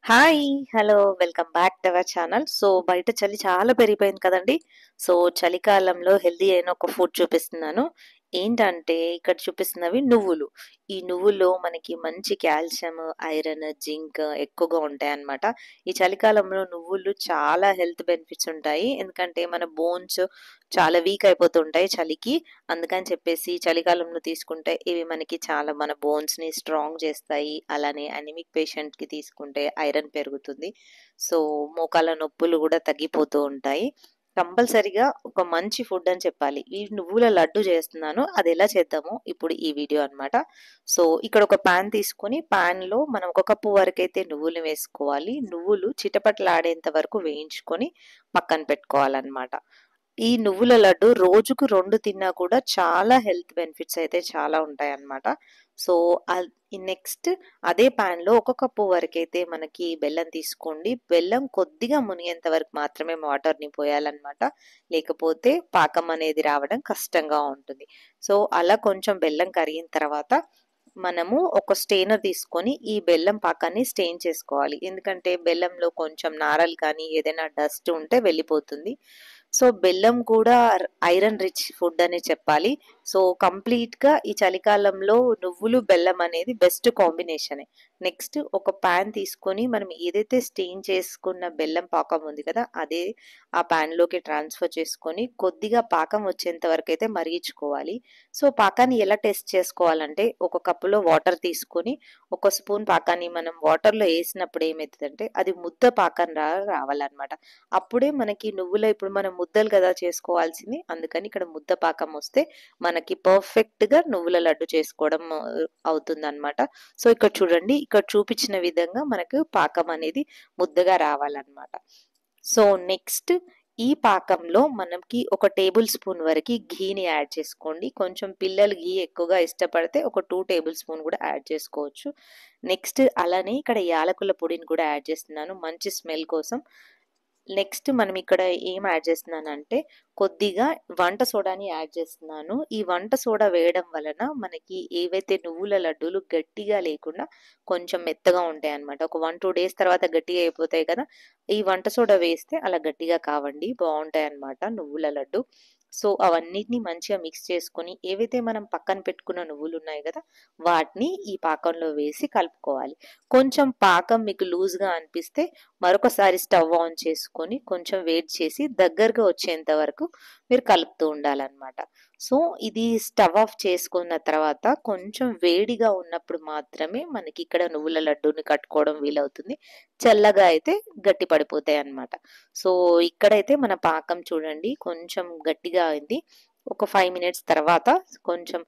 Hi! Hello! Welcome back to our channel. So, బయట చలి చాలా పెరిగిపోయింది కదండీ! సో, చలికాలంలో హెల్తీ అయిన ఒక ఫుడ్ చూపిస్తున్నాను. ఏంటంటే, ఇక్కడ చూపిస్తున్నవి నువ్వులు. ఈ నువ్వుల్లో మనకి మంచి కాల్షియం, ఐరన్, జింక్ ఎక్కువగా ఉంటాయన్నమాట. ఈ చలికాలంలో నువ్వులు చాలా హెల్త్ బెనిఫిట్స్ ఉంటాయి. ఎందుకంటే, మన బోన్స్ చాలా వీక్ అయిపోతుంటాయి చలికి. అందుకని చెప్పేసి చలికాలంలో తీసుకుంటే ఇవి మనకి చాలా మన బోన్స్‌ని స్ట్రాంగ్ చేస్తాయి. అలానే అనీమిక్ పేషెంట్‌కి తీసుకుంటే ఐరన్ పెరుగుతుంది. సో, మోకాళ్ళ నొప్పులు గూడా తగ్గిపోతూ ఉంటాయి. కంపల్సరీగా ఒక మంచి ఫుడ్ అని చెప్పాలి. ఈ నువ్వుల లడ్డు చేస్తున్నాను. అదెలా చేద్దామో ఇప్పుడు ఈ వీడియో అన్నమాట. సో, ఇక్కడ ఒక పాన్ తీసుకొని పాన్‌లో మనం ఒక కప్పు వరకైతే నువ్వులు వేసుకోవాలి. నువ్వులు చిటపటలాడేంత వరకు వేయించుకొని పక్కన పెట్టుకోవాలన్నమాట. ఈ నువ్వుల లడ్డు రోజుకు 2 తిన్నా కూడా చాలా హెల్త్ బెనిఫిట్స్ అయితే చాలా ఉంటాయన్నమాట. సో, నెక్స్ట్ అదే పాన్‌లో ఒక కప్పు వరకైతే మనకి బెల్లం తీసుకోండి. బెల్లం కొద్దిగా మునిగేంత వరకు మాత్రమే వాటర్‌ని పోయాలన్నమాట. లేకపోతే పాకం అనేది రావడం కష్టంగా ఉంటుంది. సో, అలా కొంచెం బెల్లం కరిగిన తర్వాత మనము ఒక స్టెయినర్ తీసుకొని ఈ బెల్లం పాకాన్ని స్టెయిన్ చేసుకోవాలి. ఎందుకంటే బెల్లంలో కొంచెం నారలు కానీ ఏదైనా డస్ట్ ఉంటే వెళ్ళిపోతుంది. సో, బెల్లం కూడా ఐరన్ రిచ్ ఫుడ్ అనే చెప్పాలి. సో, కంప్లీట్‌గా ఈ చలికాలంలో నువ్వులు, బెల్లం అనేది బెస్ట్ కాంబినేషనే. నెక్స్ట్ ఒక పాన్ తీసుకొని మనం ఏదైతే స్టెయిన్ చేసుకున్న బెల్లం పాకం ఉంది కదా! అదే ఆ పాన్‌లోకి ట్రాన్స్‌ఫర్ చేసుకొని కొద్దిగా పాకం వచ్చేంత వరకైతే మరిగించుకోవాలి. సో, పాకాన్ని ఎలా టెస్ట్ చేసుకోవాలంటే ఒక కప్పులో వాటర్ తీసుకొని ఒక స్పూన్ పాకాన్ని మనం వాటర్‌లో ఏసినప్పుడు ఏమైతదంటే అది ముద్ద పాకం రావాలన్నమాట. అప్పుడే మనకి నువ్వులో ఇప్పుడు మనం ముద్దలు కదా చేసుకోవాల్సింది. అందుకని ఇక్కడ ముద్ద పాకం వస్తే మనకి పర్ఫెక్ట్‌గా నువ్వుల లడ్డు చేసుకోవడం అవుతుందన్నమాట. సో, ఇక్కడ చూడండి. ఇక్కడ చూపించిన విధంగా మనకు పాకం అనేది ముద్దగా రావాలన్నమాట. సో, నెక్స్ట్ ఈ పాకంలో మనకి ఒక టేబుల్ స్పూన్ వరకి ఘీని యాడ్ చేసుకోండి. కొంచెం పిల్లలు ఘీ ఎక్కువగా ఇష్టపడితే ఒక 2 టేబుల్ స్పూన్ కూడా యాడ్ చేసుకోవచ్చు. నెక్స్ట్ అలానే ఇక్కడ యాలకుల పొడిని కూడా యాడ్ చేస్తున్నాను మంచి స్మెల్ కోసం. నెక్స్ట్ మనం ఇక్కడ ఏం యాడ్ చేస్తున్నానంటే కొద్దిగా వంట సోడాని యాడ్ చేస్తున్నాను. ఈ వంట సోడా వేయడం వలన మనకి ఏవైతే నువ్వుల లడ్డూలు గట్టిగా లేకుండా కొంచెం మెత్తగా ఉంటాయన్నమాట. ఒక 1, 2 డేస్ తర్వాత గట్టిగా అయిపోతాయి కదా! ఈ వంట సోడా వేస్తే అలా గట్టిగా కావండి. బావుంటాయన్నమాట నువ్వుల లడ్డు. సో, అవన్నిటిని మంచిగా మిక్స్ చేసుకొని ఏవైతే మనం పక్కన పెట్టుకున్న నువ్వులున్నాయి గదా! వాటిని ఈ పాకంలో వేసి కలుపుకోవాలి. కొంచెం పాకం మీకు లూజ్‌గా అనిపిస్తే మరొకసారి స్టవ్ ఆన్ చేసుకొని కొంచెం వేడి చేసి దగ్గరగా వచ్చేంత వరకు మీరు కలుపుతూ ఉండాలన్నమాట. సో, ఇది స్టవ్ ఆఫ్ చేసుకున్న తర్వాత కొంచెం వేడిగా ఉన్నప్పుడు మాత్రమే మనకి ఇక్కడ నువ్వుల లడ్డూని కట్టుకోవడం వీలవుతుంది. చల్లగా అయితే గట్టి పడిపోతాయన్నమాట. సో, ఇక్కడైతే మన పాకం చూడండి కొంచెం గట్టిగా అయింది. ఒక 5 మినిట్స్ తర్వాత కొంచెం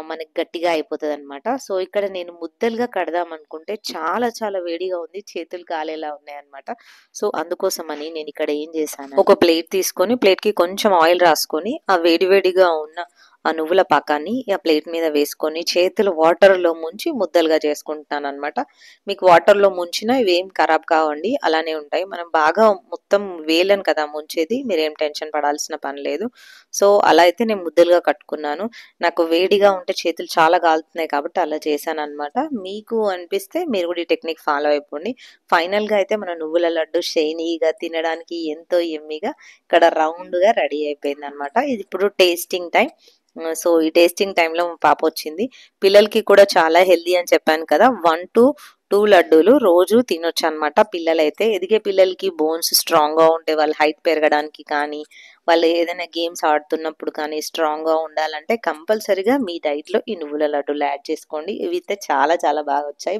మనకి గట్టిగా అయిపోతదనమాట. సో, ఇక్కడ నేను ముద్దలుగా కడదామనుకుంటే చాలా చాలా వేడిగా ఉంది. చేతులు కాలేలా ఉన్నాయన్నమాట. సో, అందుకోసమని నేనిక్కడ ఏం చేశాను ఒక ప్లేట్ తీసుకొని ప్లేట్‌కి కొంచెం ఆయిల్ రాసుకొని ఆ వేడి వేడిగా ఉన్న ఆ నువ్వుల పాకాన్ని ఆ ప్లేట్ మీద వేసుకొని చేతులు వాటర్‌లో ముంచి ముద్దలుగా చేసుకుంటున్నాననమాట. మీకు వాటర్‌లో ముంచినా ఇవేం ఖరాబ్ కావండి. అలానే ఉంటాయి. మనం బాగా మొత్తం వేళ్ళని కదా ముంచేది. మీరేం టెన్షన్ పడాల్సిన పని లేదు. సో, అలా అయితే నేను ముద్దలుగా కట్టుకున్నాను. నాకు వేడిగా ఉంటే చేతులు చాలా కాలుతున్నాయి కాబట్టి అలా చేశాననమాట. మీకు అనిపిస్తే మీరు కూడా ఈ టెక్నిక్ ఫాలో అయిపోండి. ఫైనల్‌గా అయితే మన నువ్వుల లడ్డు షైనీగా తినడానికి ఎంతో యమ్మీగా ఇక్కడ రౌండ్‌గా రెడీ అయిపోయిందనమాట. ఇది ఇప్పుడు టేస్టింగ్ టైమ్. సో, ఈ టేస్టింగ్ టైమ్‌లో మా పాపొచ్చింది. పిల్లలకి కూడా చాలా హెల్తీ అని చెప్పాను కదా! 1-2 లడ్డూలు రోజు తినొచ్చనమాట పిల్లలైతే. ఎదిగే పిల్లలకి బోన్స్ స్ట్రాంగ్‌గా ఉంటే వాళ్ళ హైట్ పెరగడానికి కానీ, వాళ్ళు ఏదైనా గేమ్స్ ఆడుతున్నప్పుడు కానీ స్ట్రాంగ్‌గా ఉండాలంటే కంపల్సరీగా మీ డైట్‌లో ఈ నువ్వుల లడ్డూలు యాడ్ చేసుకోండి. ఇవైతే చాలా చాలా బాగా వచ్చాయి.